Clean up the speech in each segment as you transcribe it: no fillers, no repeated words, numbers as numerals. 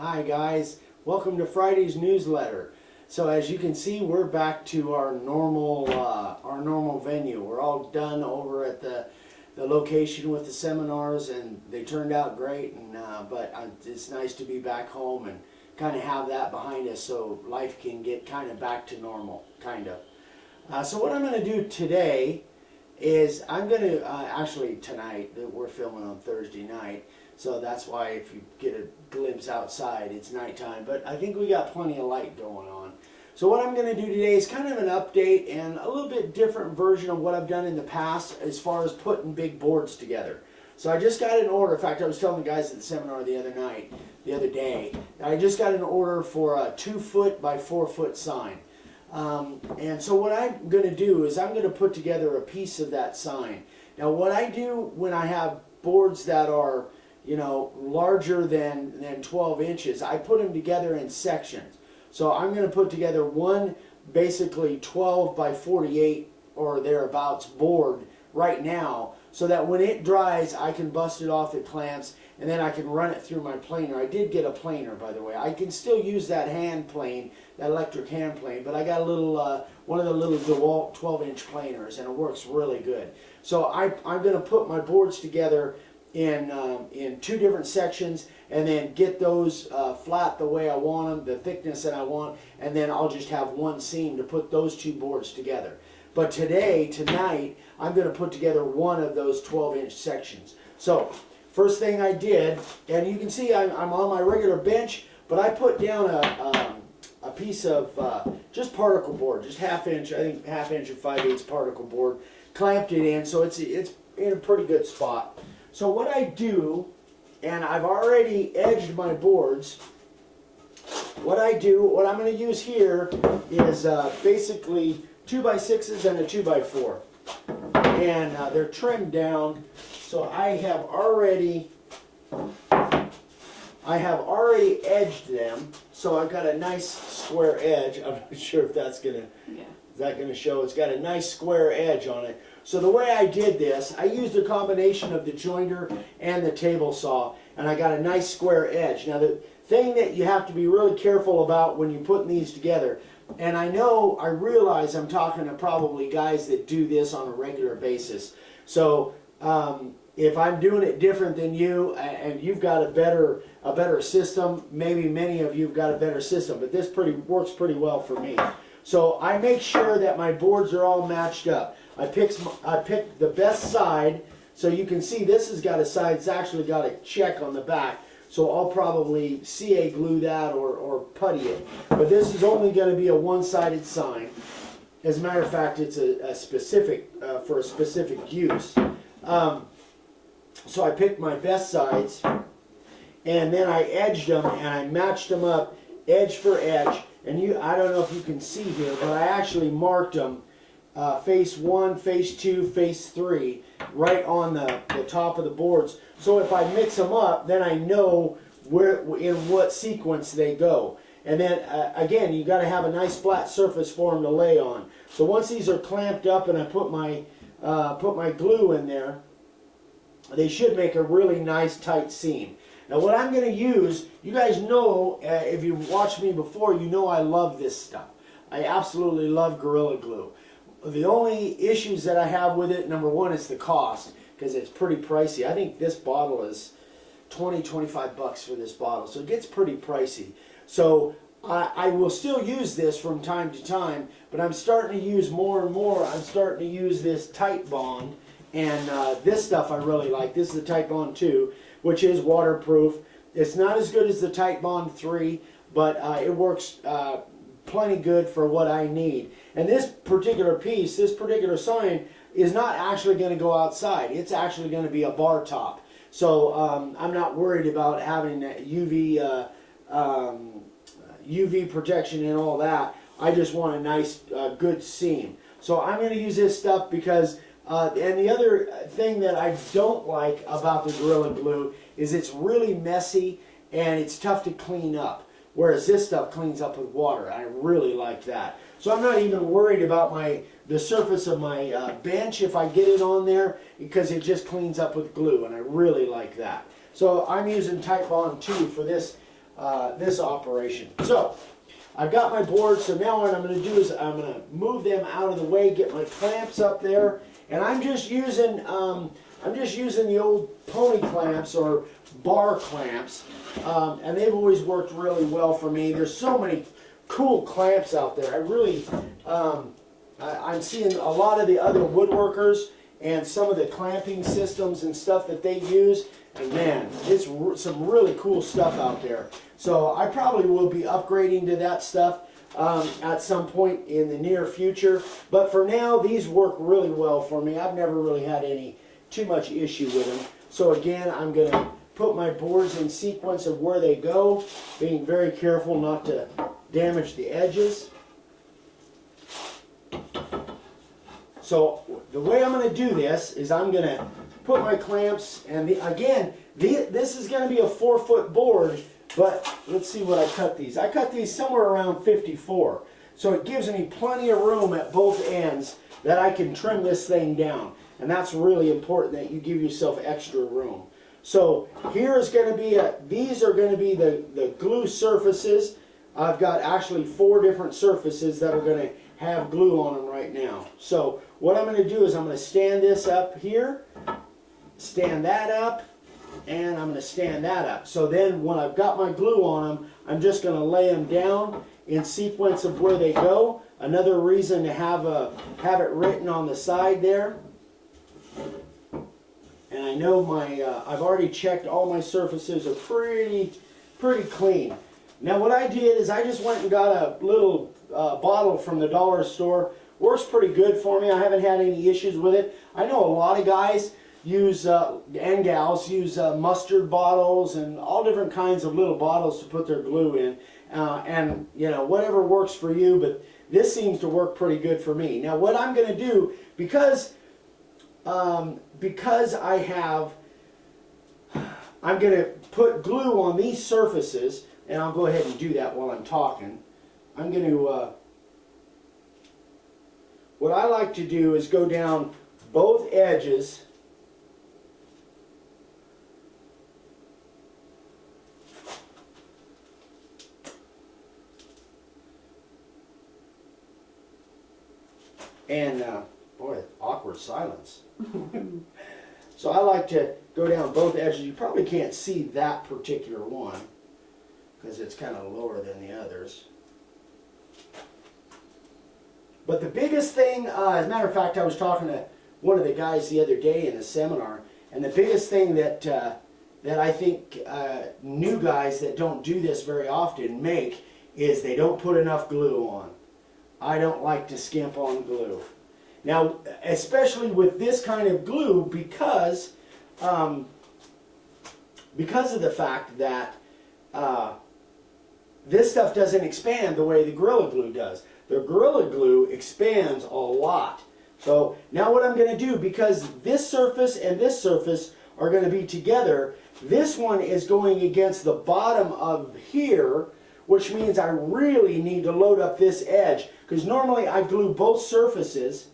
Hi guys, welcome to Friday's newsletter. So as you can see, we're back to our normal venue. We're all done over at the location with the seminars, and they turned out great. But it's nice to be back home and kind of have that behind us, so life can get kind of back to normal, kind of. So what I'm going to do today is I'm going to actually tonight, we're filming on Thursday night. So that's why if you get a glimpse outside, it's nighttime. But I think we got plenty of light going on. So what I'm going to do today is kind of an update and a little bit different version of what I've done in the past as far as putting big boards together. So I just got an order. In fact, I was telling the guys at the seminar the other day, I just got an order for a 2-foot by 4-foot sign. And so what I'm going to do is I'm going to put together a piece of that sign. Now what I do when I have boards that are larger than 12 inches, I put them together in sections. So I'm going to put together one basically 12 by 48 or thereabouts board right now, so that when it dries I can bust it off at clamps and then I can run it through my planer. I did get a planer, by the way. I can still use that hand plane, that electric hand plane, but I got a little one of the little DeWalt 12-inch planers, and it works really good. So I'm going to put my boards together in 2 different sections, and then get those flat the way I want them, the thickness that I want, and then I'll just have one seam to put those 2 boards together. But tonight, I'm going to put together one of those 12-inch sections. So first thing I did, and you can see I'm on my regular bench, but I put down a piece of just particle board, just half-inch, I think half-inch or 5/8 particle board, clamped it in, so it's in a pretty good spot. So what I do, and I've already edged my boards, what I'm going to use here is basically 2x6s and a 2x4. And they're trimmed down, so I have already edged them, so I've got a nice square edge. I'm not sure if that's going to, is that going to show? It's got a nice square edge on it. So the way I did this, I used a combination of the jointer and the table saw, and I got a nice square edge. Now the thing that you have to be really careful about when you're putting these together, and I realize I'm talking to probably guys that do this on a regular basis. So if I'm doing it different than you, and you've got a better system, maybe many of you've got a better system, but this works pretty well for me. So I make sure that my boards are all matched up. I picked the best side, so you can see this has got a side, it's actually got a check on the back, so I'll probably CA glue that or putty it. But this is only going to be a one-sided sign. As a matter of fact, it's a specific, for a specific use. So I picked my best sides, and then I edged them, and I matched them up edge for edge. And I don't know if you can see here, but I actually marked them face 1, face 2, face 3, right on the top of the boards. So if I mix them up, then I know in what sequence they go. And then again, you got to have a nice flat surface for them to lay on. So once these are clamped up and I put my glue in there, they should make a really nice tight seam. Now what I'm going to use, you guys know, if you've watched me before, you know I love this stuff. I absolutely love Gorilla Glue. The only issues that I have with it, number one, is the cost, because it's pretty pricey. I think this bottle is $20-25 for this bottle, so it gets pretty pricey. So I will still use this from time to time, but I'm starting to use more and more. I'm starting to use this Tight Bond, and this stuff I really like. This is the Tight Bond 2, which is waterproof. It's not as good as the Tight Bond 3, but it works plenty good for what I need. And this particular piece, this particular sign, is not actually going to go outside. It's actually going to be a bar top. So I'm not worried about having UV protection and all that. I just want a nice, good seam. So I'm going to use this stuff because, and the other thing that I don't like about the Gorilla Glue is it's really messy and it's tough to clean up. Whereas this stuff cleans up with water. I really like that. So I'm not even worried about the surface of my bench if I get it on there, because it just cleans up with glue, and I really like that. So I'm using Tight Bond 2 for this this operation. So I've got my board, so now what I'm going to do is I'm going to move them out of the way, get my clamps up there, and I'm just using the old pony clamps or bar clamps, and they've always worked really well for me. There's so many cool clamps out there. I really, I'm seeing a lot of the other woodworkers and some of the clamping systems and stuff that they use, and man, it's some really cool stuff out there. So I probably will be upgrading to that stuff at some point in the near future. But for now, these work really well for me. I've never really had too much issue with them. So again, I'm going to put my boards in sequence of where they go, being very careful not to damage the edges. So the way I'm going to do this is I'm going to put my clamps, and this is going to be a 4-foot board, but let's see what I cut these. I cut these somewhere around 54. So it gives me plenty of room at both ends that I can trim this thing down. And that's really important, that you give yourself extra room. So here is going to be these are going to be the glue surfaces. I've got actually 4 different surfaces that are going to have glue on them right now. So what I'm going to do is I'm going to stand this up here, stand that up, and I'm going to stand that up. So then when I've got my glue on them, I'm just going to lay them down in sequence of where they go. Another reason to have it written on the side there. And I know I've already checked all my surfaces are pretty clean. Now what I did is I just went and got a little bottle from the dollar store. Works pretty good for me. I haven't had any issues with it. I know a lot of guys and gals use mustard bottles and all different kinds of little bottles to put their glue in. And you know, whatever works for you, but this seems to work pretty good for me. Now what I'm going to do, because I'm going to put glue on these surfaces, and I'll go ahead and do that while I'm talking. I'm going to, what I like to do is go down both edges and, boy, awkward silence. So I like to go down both edges. You probably can't see that particular one because it's kind of lower than the others. But the biggest thing, as a matter of fact, I was talking to one of the guys the other day in a seminar, and the biggest thing that I think new guys that don't do this very often make is they don't put enough glue on. I don't like to skimp on glue. Now, especially with this kind of glue, because of the fact that this stuff doesn't expand the way the Gorilla Glue does. The Gorilla Glue expands a lot. So now what I'm going to do, because this surface and this surface are going to be together, this one is going against the bottom of here, which means I really need to load up this edge. Because normally I glue both surfaces,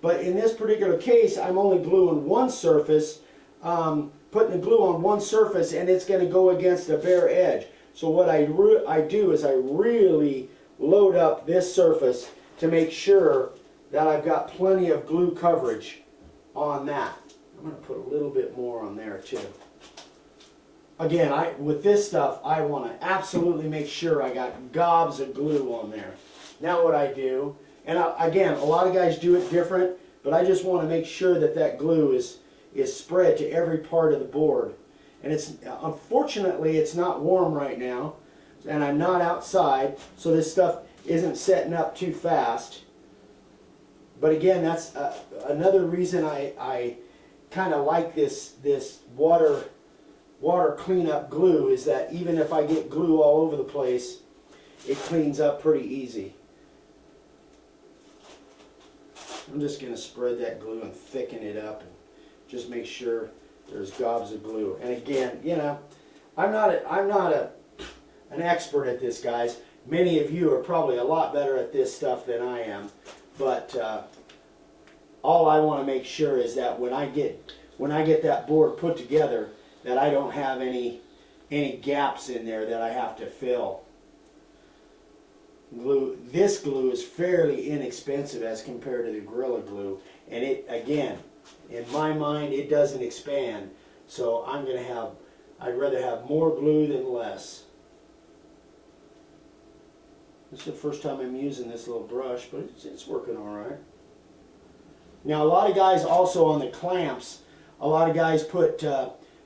but in this particular case I'm only gluing one surface, putting the glue on one surface, and it's going to go against a bare edge. So what I do is I really load up this surface to make sure that I've got plenty of glue coverage on that. I'm going to put a little bit more on there too. Again, with this stuff, I want to absolutely make sure I got gobs of glue on there. Now what I do, and again, a lot of guys do it different, but I just want to make sure that that glue is spread to every part of the board. And unfortunately, it's not warm right now, and I'm not outside, so this stuff isn't setting up too fast. But again, that's another reason I kind of like this water cleanup glue, is that even if I get glue all over the place, it cleans up pretty easy. I'm just going to spread that glue and thicken it up and just make sure there's gobs of glue. And again, you know, I'm not an expert at this, guys. Many of you are probably a lot better at this stuff than I am. But all I want to make sure is that when I get that board put together, that I don't have any any gaps in there that I have to fill. This glue is fairly inexpensive as compared to the Gorilla Glue, and it, again, in my mind, it doesn't expand. So I'd rather have more glue than less. This is the first time I'm using this little brush, but it's working all right. Now, a lot of guys also on the clamps, a lot of guys put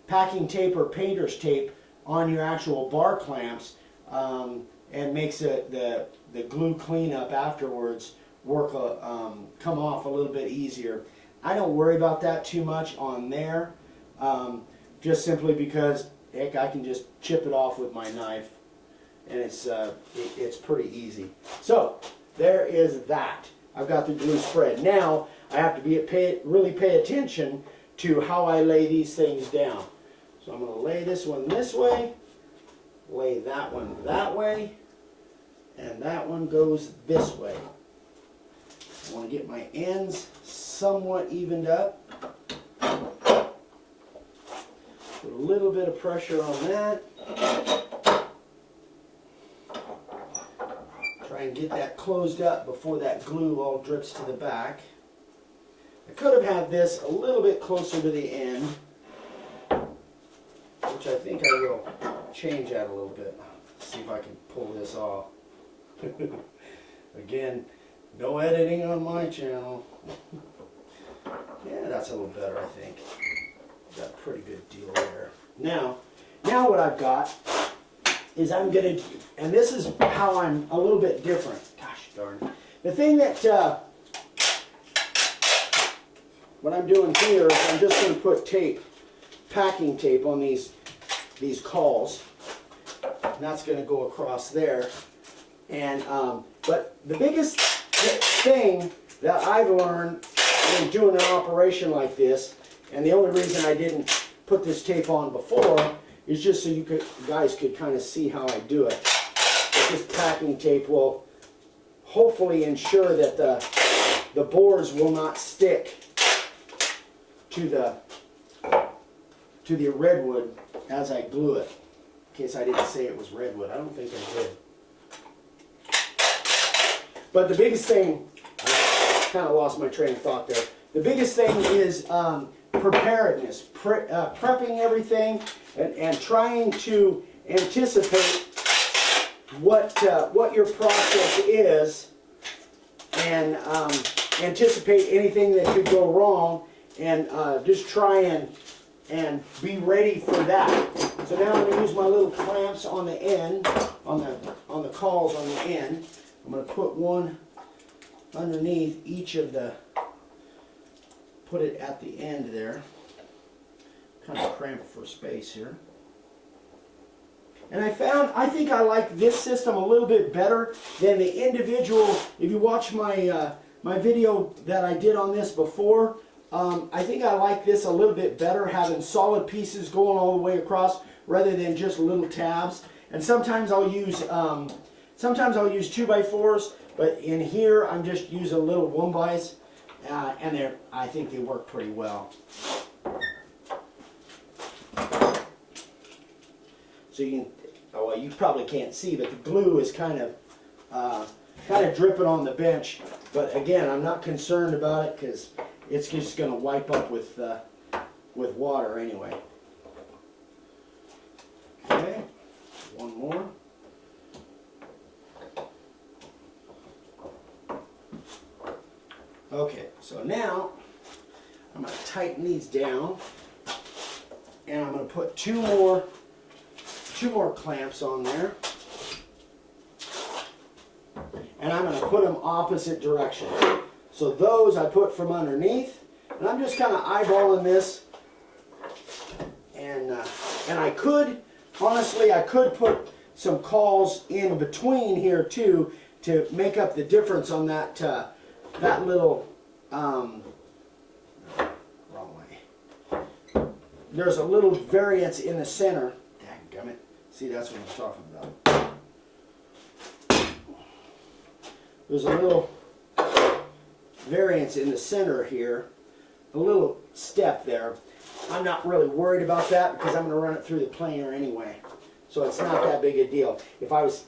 packing tape or painter's tape on your actual bar clamps, and makes the glue cleanup afterwards come off a little bit easier. I don't worry about that too much on there, just simply because, heck, I can just chip it off with my knife, and it's pretty easy. So there is that. I've got the glue spread. Now I have to really pay attention to how I lay these things down. So I'm going to lay this one this way, lay that one that way, and that one goes this way. I want to get my ends somewhat evened up. Put a little bit of pressure on that. Try and get that closed up before that glue all drips to the back. I could have had this a little bit closer to the end, which I think I will change that a little bit. See if I can pull this off. Again, no editing on my channel. Yeah, that's a little better, I think. Got a pretty good deal there. Now what I've got is I'm going to, and this is how I'm a little bit different. Gosh darn. The thing that, what I'm doing here is I'm just going to put tape, packing tape on these cawls. And that's going to go across there. And but the biggest thing that I've learned in doing an operation like this, and the only reason I didn't put this tape on before, is just so you guys could kind of see how I do it. But this packing tape will hopefully ensure that the boards will not stick to the redwood as I glue it. In case I didn't say it was redwood, I don't think I did. But the biggest thing, I kind of lost my train of thought there. The biggest thing is preparedness, prepping everything, and trying to anticipate what your process is, and anticipate anything that could go wrong, and just try and be ready for that. So now I'm going to use my little clamps on the end, on the cawls on the end. I'm going to put one underneath each of the, put it at the end there. Kind of cramped for space here. And I think I like this system a little bit better than the individual. If you watch my my video that I did on this before, I think I like this a little bit better, having solid pieces going all the way across rather than just little tabs. And sometimes I'll use 2x4s, but in here I'm just using little 1x's, and I think they work pretty well. So you can, well, you probably can't see, but the glue is kind of dripping on the bench. But again, I'm not concerned about it because it's just going to wipe up with water anyway. Okay, one more. Okay, so now I'm going to tighten these down, and I'm going to put two more clamps on there, and I'm going to put them opposite direction. So those I put from underneath, and I'm just kind of eyeballing this, and I could, honestly, I could put some cawls in between here too to make up the difference on that that little wrong way. There's a little variance in the center. Dadgummit. See, that's what I'm talking about. There's a little variance in the center here, a little step there. I'm not really worried about that because I'm going to run it through the planer anyway. so it's not that big a deal. If I was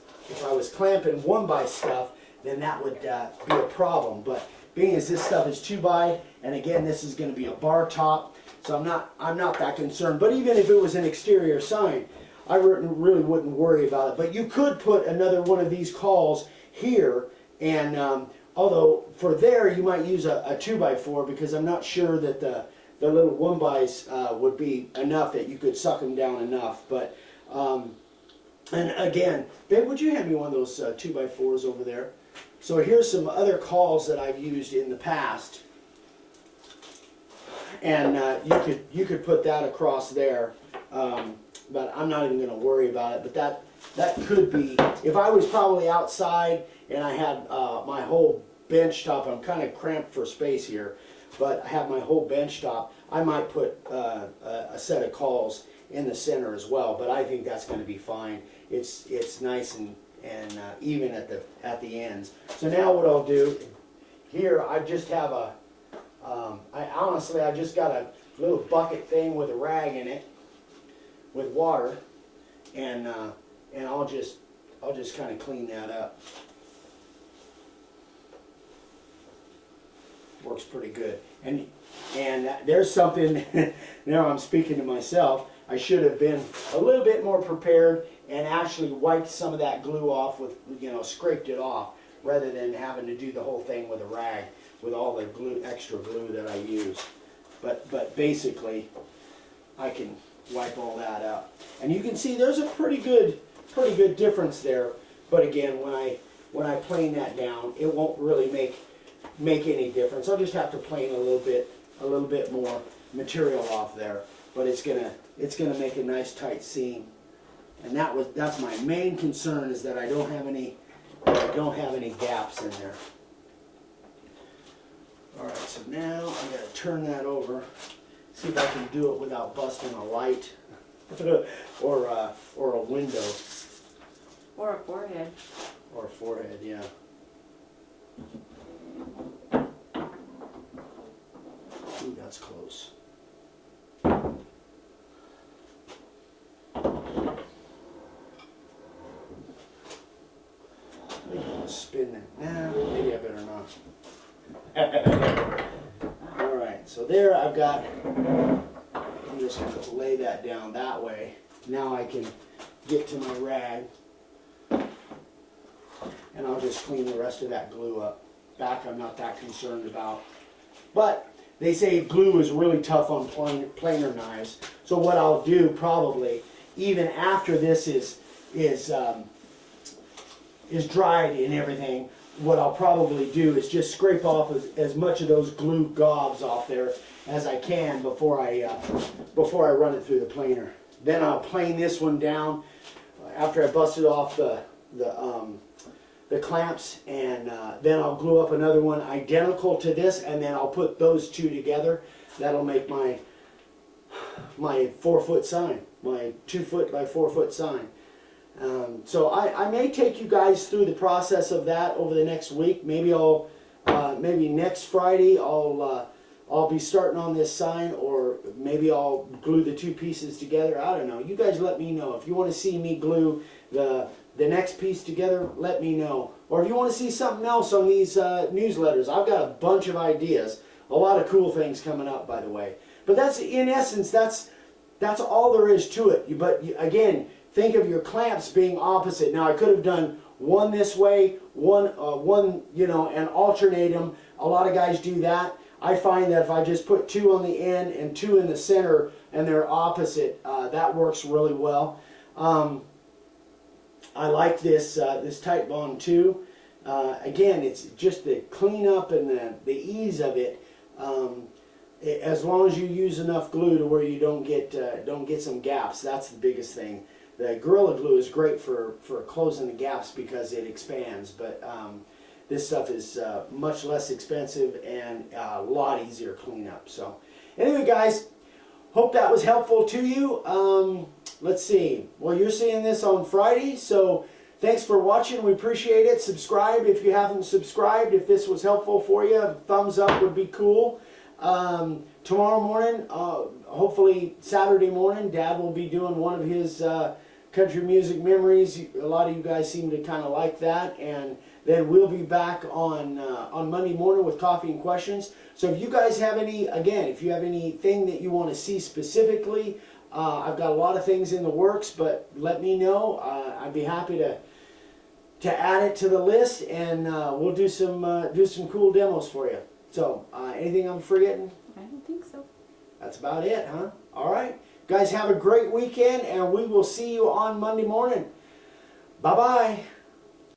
clamping 1x stuff, then that would be a problem. But being as this stuff is 2x, and again this is going to be a bar top, so I'm not that concerned. But even if it was an exterior sign, I really wouldn't worry about it. But you could put another one of these calls here, and although for there you might use a 2x4, because I'm not sure that the little 1xs would be enough, that you could suck them down enough. But and again, babe, would you hand me one of those 2x4s over there? So here's some other calls that I've used in the past, and you could put that across there, but I'm not even going to worry about it. But that could be, if I was probably outside and I had my whole bench top. I'm kind of cramped for space here, but I have my whole bench top. I might put a set of calls in the center as well, but I think that's going to be fine. It's nice and even at the ends. So now what I'll do here, I just have I just got a little bucket thing with a rag in it with water, and I'll just kind of clean that up. Works pretty good. And there's something, now I'm speaking to myself, I should have been a little bit more prepared and actually wiped some of that glue off with, scraped it off, rather than having to do the whole thing with a rag with all the extra glue that I use. But basically, I can wipe all that out. And you can see there's a pretty good difference there. But again, when I plane that down, it won't really make any difference. I'll just have to plane a little bit more material off there, but it's gonna make a nice tight seam. And that's my main concern, is that I don't have any gaps in there. All right, so now I'm gonna turn that over, see if I can do it without busting a light or a window or a forehead. Or a forehead, yeah. Ooh, that's close. Spin that. Nah, maybe I better not. Alright, so there I've got, I'm just going to lay that down that way. Now I can get to my rag, and I'll just clean the rest of that glue up. Back I'm not that concerned about. But they say glue is really tough on planer knives. So what I'll do probably, even after this is dried and everything, what I'll probably do is just scrape off as much of those glue gobs off there as I can before I run it through the planer. Then I'll plane this one down after I busted off the clamps, and then I'll glue up another one identical to this, and then I'll put those two together. That'll make my 4-foot sign, my 2-foot by 4-foot sign. So I may take you guys through the process of that over the next week. Maybe maybe next Friday I'll be starting on this sign, or maybe I'll glue the two pieces together. I don't know. You guys let me know. If you want to see me glue the next piece together, let me know. Or if you want to see something else on these newsletters, I've got a bunch of ideas. A lot of cool things coming up, by the way. But that's, in essence, that's all there is to it. But again, think of your clamps being opposite. Now I could have done one this way, one and alternate them. A lot of guys do that. I find that if I just put two on the end and two in the center and they're opposite, that works really well. I like this tight bond too. Again, it's just the cleanup and the ease of it. As long as you use enough glue to where you don't get some gaps, that's the biggest thing. The Gorilla Glue is great for closing the gaps because it expands, but this stuff is much less expensive and a lot easier to clean up. So anyway, guys, hope that was helpful to you. Let's see. Well, you're seeing this on Friday, so thanks for watching. We appreciate it. Subscribe if you haven't subscribed. If this was helpful for you, a thumbs up would be cool. Tomorrow morning, hopefully Saturday morning, Dad will be doing one of his country music memories. A lot of you guys seem to kind of like that, and then we'll be back on Monday morning with coffee and questions. So if you guys have if you have anything that you want to see specifically, I've got a lot of things in the works, but let me know. I'd be happy to add it to the list, and we'll do some cool demos for you. So anything I'm forgetting? I don't think so. That's about it, huh? All right. Guys, have a great weekend, and we will see you on Monday morning. Bye-bye.